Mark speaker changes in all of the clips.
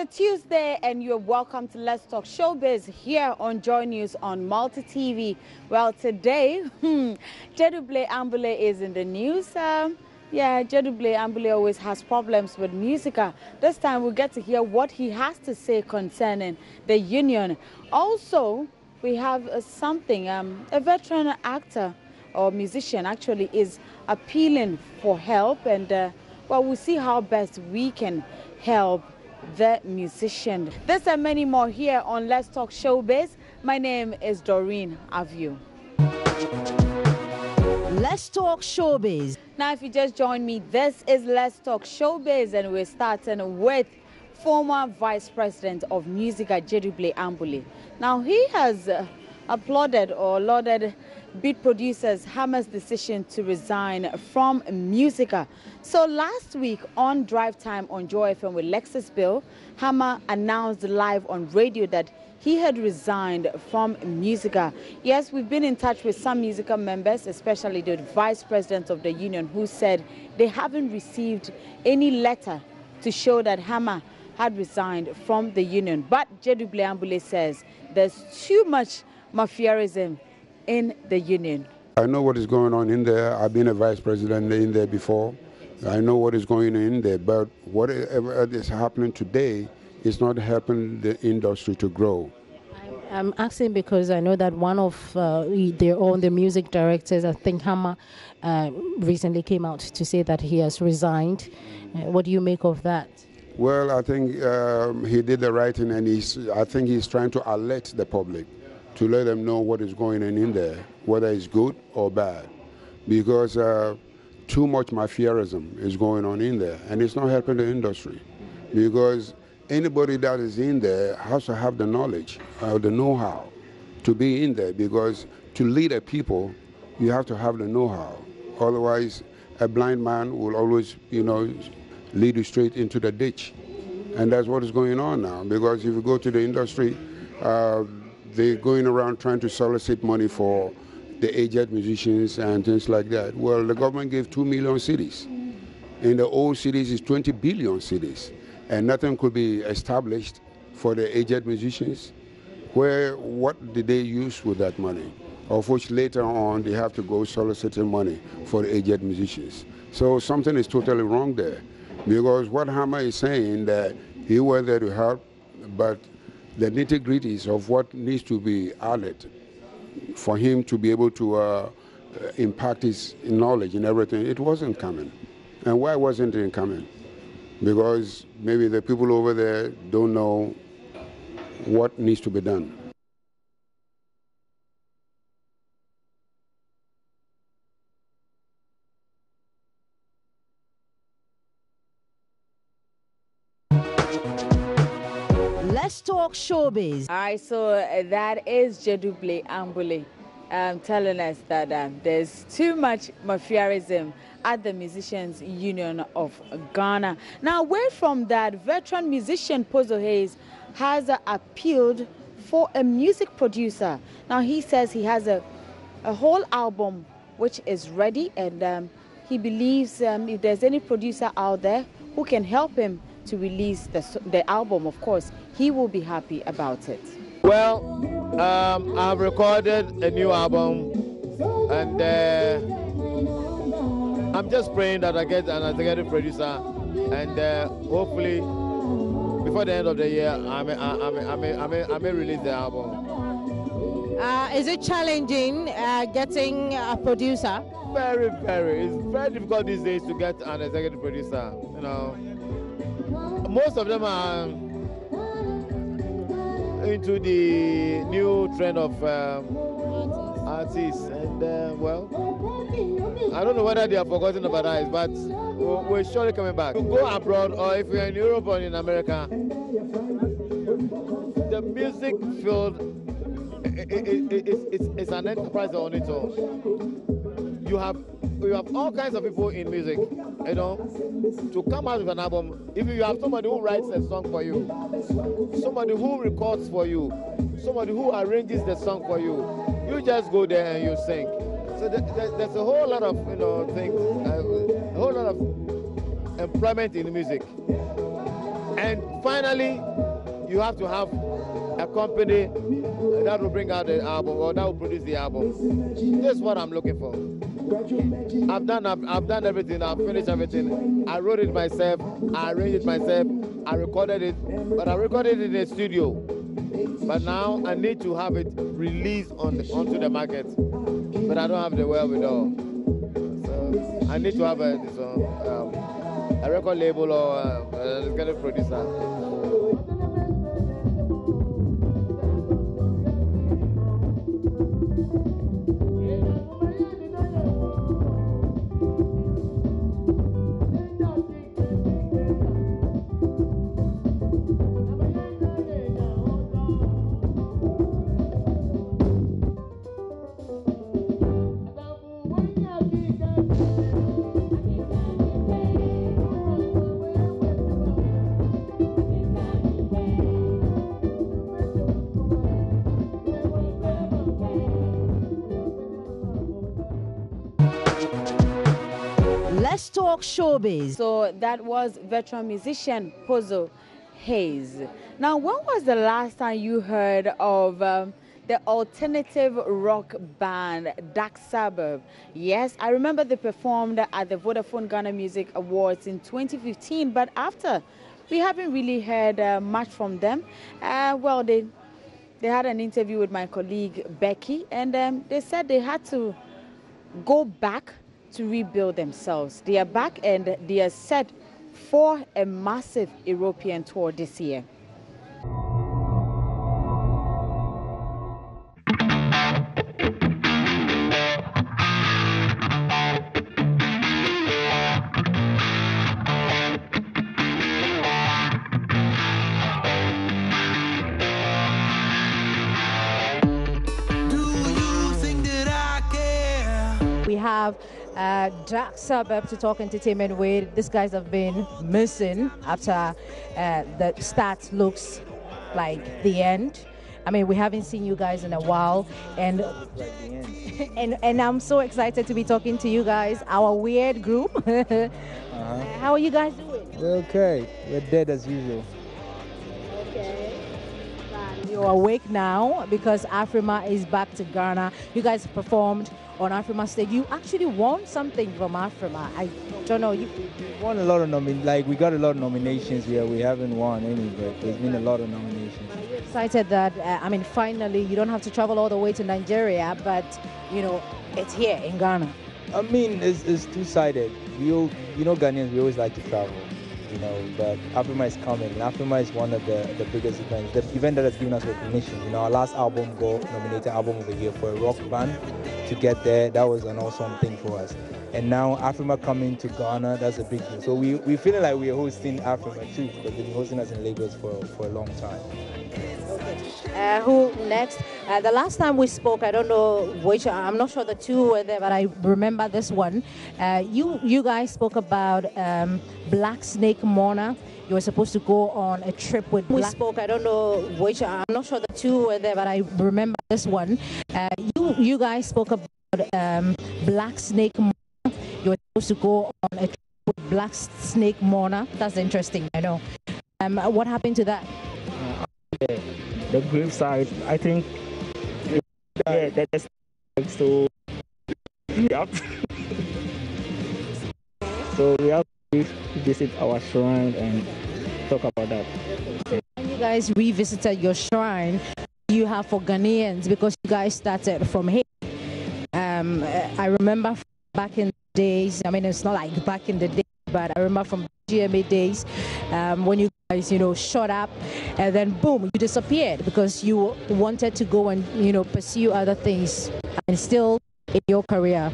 Speaker 1: a Tuesday and you're welcome to Let's Talk Showbiz here on JoyNews on Multi TV. Well, today, Gyedu-Blay Ambolley is in the news. Gyedu-Blay Ambolley always has problems with MUSIGA. This time we'll get to hear what he has to say concerning the union. Also, we have something, a veteran actor or musician actually is appealing for help, and well, we'll see how best we can help the musician. This and many more here on Let's Talk Showbiz. My name is Doreen Aviu.
Speaker 2: Let's Talk Showbiz.
Speaker 1: Now, if you just joined me, this is Let's Talk Showbiz, and we're starting with former Vice President of MUSIGA, Gyedu-Blay Ambolley. Now, he has applauded or lauded beat producers Hammer's decision to resign from MUSIGA. So last week on Drive Time on Joy FM with Lexus Bill, Hammer announced live on radio that he had resigned from MUSIGA. Yes, we've been in touch with some MUSIGA members, especially the vice president of the union, who said they haven't received any letter to show that Hammer had resigned from the union. But Gyedu-Blay Ambolley says there's too much mafiaism in the union.
Speaker 3: I know what is going on in there. I've been a vice president in there before. I know what is going on in there, but whatever is happening today is not helping the industry to grow.
Speaker 4: I'm asking because I know that one of the music directors, I think Hammer, recently came out to say that he has resigned. What do you make of that?
Speaker 3: Well, I think he did the right thing, and I think he's trying to alert the public, to let them know what is going on in there, whether it's good or bad. Because too much mafiaism is going on in there, and it's not helping the industry. Because anybody that is in there has to have the knowledge, the know-how to be in there. Because to lead a people, you have to have the know-how. Otherwise, a blind man will always, lead you straight into the ditch. And that's what is going on now. Because if you go to the industry, they're going around trying to solicit money for the aged musicians and things like that. Well, the government gave 2 million cities. In the old cities, it's 20 billion cities. And nothing could be established for the aged musicians. What did they use with that money? Of which later on, they have to go soliciting money for the aged musicians. So something is totally wrong there. Because what Hammer is saying, that he was there to help, but the nitty-gritties of what needs to be added for him to be able to impact his knowledge and everything, it wasn't coming. And why wasn't it coming? Because maybe the people over there don't know what needs to be done.
Speaker 2: Let's Talk Showbiz.
Speaker 1: All right, so that is Gyedu-Blay Ambolley telling us that there's too much mafiaism at the Musicians Union of Ghana. Now, away from that, veteran musician Puzo Hayes has appealed for a music producer. Now, he says he has a whole album which is ready, and he believes if there's any producer out there who can help him to release the album, of course, he will be happy about it.
Speaker 5: Well, I've recorded a new album, and I'm just praying that I get an executive producer, and hopefully before the end of the year, I may release the album.
Speaker 4: Is it challenging getting a producer?
Speaker 5: Very, very. It's very difficult these days to get an executive producer. Most of them are into the new trend of artists, and well, I don't know whether they have forgotten about us, but we're surely coming back. You go abroad, or if you're in Europe or in America, the music field is an enterprise on its own. You have all kinds of people in music, to come out with an album. If you have somebody who writes a song for you, somebody who records for you, somebody who arranges the song for you, you just go there and you sing. So there's a whole lot of things, a whole lot of employment in music. And finally, you have to have a company that will bring out the album or that will produce the album. This is what I'm looking for. I've done everything. I've finished everything. I wrote it myself. I arranged it myself. I recorded it, but I recorded it in a studio. But now I need to have it released onto the market. But I don't have the wherewithal. So I need to have a record label or a producer.
Speaker 2: Let's talk showbiz.
Speaker 1: So that was veteran musician Puzo Hayes. Now, when was the last time you heard of the alternative rock band Dark Suburb? Yes, I remember they performed at the Vodafone Ghana Music Awards in 2015, but after, we haven't really heard much from them. Well, they had an interview with my colleague Becky, and they said they had to go back to rebuild themselves. They are back and they are set for a massive European tour this year.
Speaker 4: We have Dark Suburb to talk entertainment with. These guys have been missing after the start looks like the end. I mean, we haven't seen you guys in a while, and and I'm so excited to be talking to you guys, our weird group. How are you guys doing?
Speaker 6: We're okay. We're dead as usual.
Speaker 4: Okay. You're awake now because Afrima is back to Ghana. You guys performed on Afrima stage. You actually won something from Afrima. I don't know. You
Speaker 6: won a lot of we got a lot of nominations here. We haven't won any, but there's been a lot of nominations.
Speaker 4: Are you excited that I mean, finally, you don't have to travel all the way to Nigeria, but you know, it's here in Ghana.
Speaker 6: I mean, it's two-sided. You know, Ghanaians, we always like to travel. You know, but Afrima is coming. And Afrima is one of the biggest events. The event that has given us recognition. You know, our last album got nominated Album of the Year for a rock band. To get there, that was an awesome thing for us. And now Afrima coming to Ghana, that's a big deal. So we feeling like we're hosting Afrima too, because they've been hosting us in Lagos for a long time.
Speaker 4: Okay. Who next? The last time we spoke, I don't know which, I'm not sure the two were there, but I remember this one. You guys spoke about Black Snake Mourner. You were supposed to go on a trip with We spoke, I don't know which, I'm not sure the two were there, but I remember this one. You guys spoke about Black Snake Mourner. You were supposed to go on a trip with Black Snake Mourner. That's interesting, I know. What happened to that?
Speaker 7: The grave side, I think, yeah, that's so. Yep. So we have to visit our shrine and talk about that.
Speaker 4: When you guys revisited your shrine, you have for Ghanaians, because you guys started from here. I remember back in the days, I mean, it's not like back in the day, but I remember from GMA days, when you guys, you know, shot up and then boom, you disappeared because you wanted to go and, you know, pursue other things and still in your career.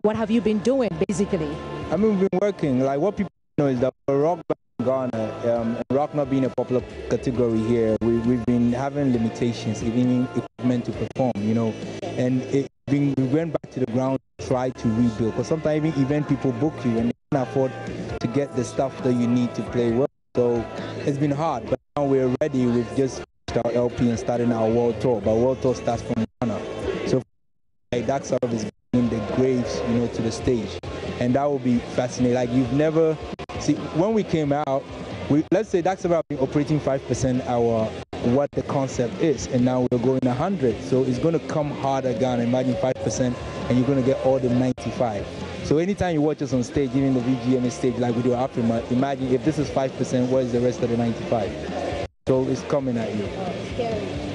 Speaker 4: What have you been doing, basically?
Speaker 6: I mean, we've been working. Like, what people know is that for rock in Ghana, rock not being a popular category here, we've been having limitations, even equipment to perform, you know, and we went back to the ground to try to rebuild, because sometimes even event people book you and they can't afford to get the stuff that you need to play well. So it's been hard, but now we're ready. We've just finished our LP and starting our world tour, but world tour starts from Ghana. So like, that sort of is bringing the graves, you know, to the stage, and that will be fascinating. Like, you've never see when we came out, let's say that's about operating 5% our what the concept is, and now we're going 100. So it's going to come hard again. Imagine 5%, and you're going to get all the 95. So anytime you watch us on stage, even the VGMA stage, like we do after, imagine if this is 5%, what is the rest of the 95? So it's coming at you.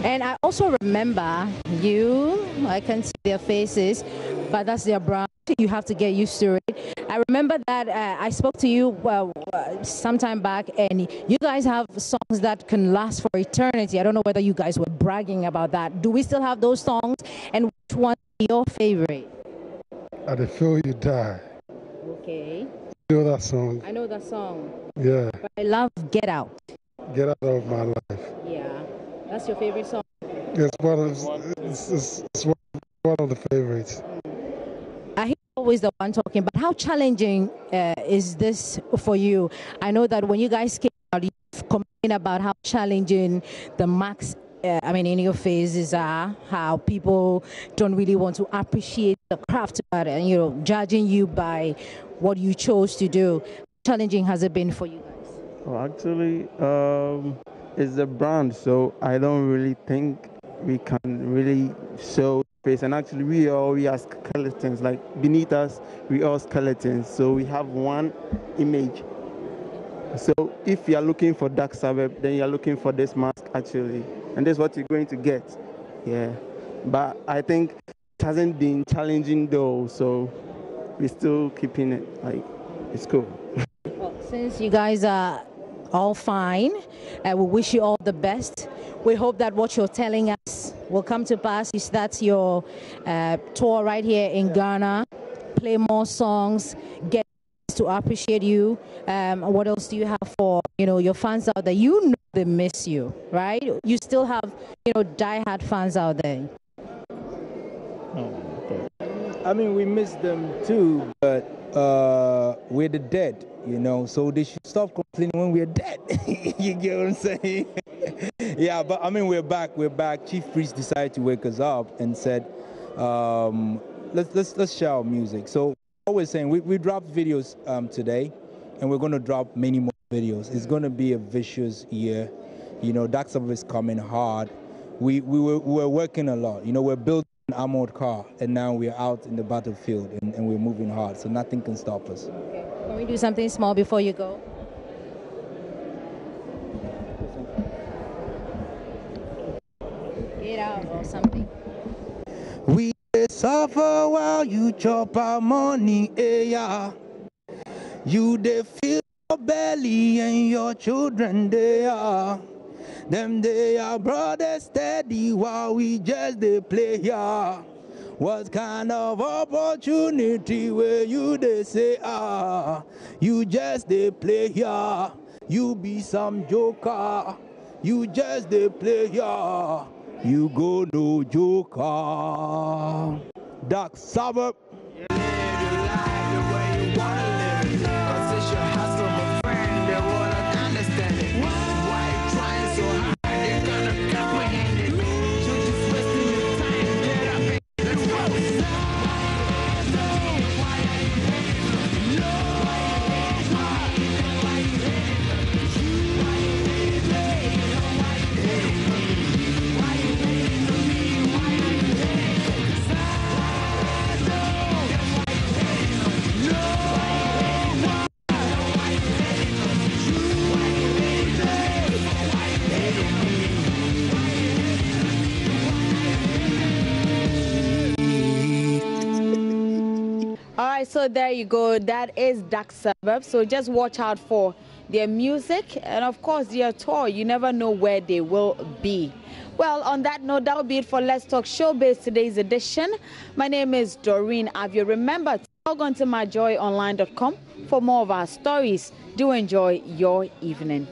Speaker 4: And I also remember you, I can see their faces, but that's their brand. You have to get used to it. I remember that I spoke to you sometime back, and you guys have songs that can last for eternity. I don't know whether you guys were bragging about that. Do we still have those songs? And which one is your favorite?
Speaker 8: I Feel You Die.
Speaker 4: Okay.
Speaker 8: You know that song?
Speaker 4: I know that song.
Speaker 8: Yeah.
Speaker 4: But I love Get Out.
Speaker 8: Get Out of My Life.
Speaker 4: Yeah. That's your favorite song?
Speaker 8: It's one of the favorites.
Speaker 4: I hear always the one talking, but how challenging is this for you? I know that when you guys came out, you complained about how challenging the marks in your phases are, how people don't really want to appreciate the craft about it, and judging you by what you chose to do. How challenging has it been for you guys?
Speaker 9: Well, actually, it's the brand, so I don't really think we can really show face. And actually, we are skeletons. Like beneath us, we are skeletons. So we have one image. So if you are looking for dark suburb, then you are looking for this mask actually, and that's what you're going to get. Yeah, but I think it hasn't been challenging though, so we're still keeping it. Like it's cool.
Speaker 4: Well, since you guys are all fine, we wish you all the best. We hope that what you're telling us will come to pass. You start your tour right here in Ghana, play more songs, get to appreciate you. What else do you have for your fans out there? You know they miss you, right? You still have diehard fans out there.
Speaker 6: I mean, we miss them too, but we're the dead, so they should stop complaining when we're dead. You get what I'm saying? Yeah, but I mean, we're back. Chief Priest decided to wake us up and said, let's share our music. So what we're saying, we dropped videos today, and we're going to drop many more videos. It's going to be a vicious year. Dark Suburb is coming hard. We're working a lot. We're building an armored car, and now we're out in the battlefield, and we're moving hard, so nothing can stop us.
Speaker 4: Okay. Can we do something small before you go? Get out or something.
Speaker 6: We suffer while you chop our money, yeah. You they feel your belly and your children they are. Them they are brothers steady while we just they play here. What kind of opportunity where you they say you just they play here. You be some joker. You just they play here. You go no joker. Dark Suburb.
Speaker 1: So there you go. That is Dark Suburb. So just watch out for their music and, of course, their tour. You never know where they will be. Well, on that note, that will be it for Let's Talk Showbiz today's edition. My name is Doreen Avio. Remember to log on to myjoyonline.com for more of our stories. Do enjoy your evening.